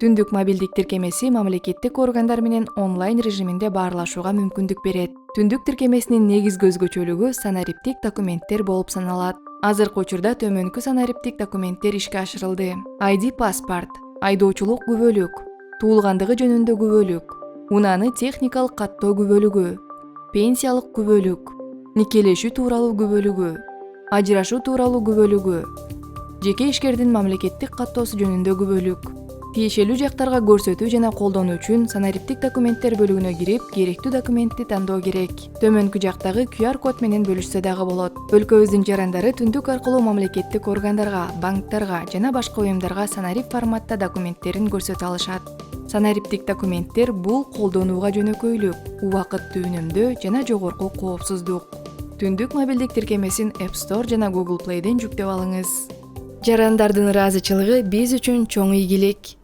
Түндүк мобилдик тиркемеси мамлекеттик органдар менен онлайн режиминде баарлашууга мүмкүндүк берет. Түндүк тиркемесинин негизги өзгөчөлүгү санариптик документтер болуп саналат. Азыркы учурда төмөнкү санариптик документтер ишке ашырылды. ID паспорт, айдоочулук күбөлүк, туулгандыгы жөнүндө күбөлүк, унааны техникалык каттоо күбөлүгү, пенсиялык күбөлүк, никелешүү тууралуу күбөлүгү, ажырашуу тууралуу күбөлүгү, жеке ишкердин мамлекеттик каттоосу жөнүндө күбөлүк. Тиешелүү жактарга көрсөтүү жана колдонуу үчүн санариптик документтер бөлүгүнө кирип, керектүү документти тандоо керек. Төмөнкү жактагы QR код менен бөлүшсө дагы болот. Өлкөбүздүн жарандары түндүк аркылуу мамлекеттик органдарга, банктарга жана башка уюмдарга санарип форматта документтерин көрсөтө алышат. Санариптик документтер бул колдонууга жөнөкөйлүк, убакытты үнөмдөө жана жогорку коопсуздук. Түндүк мобилдик тиркемесин App Store жана Google Play'ден жүктөп алыңыз. Жарандардын ыраазычылыгы биз үчүн чоң ийгилик.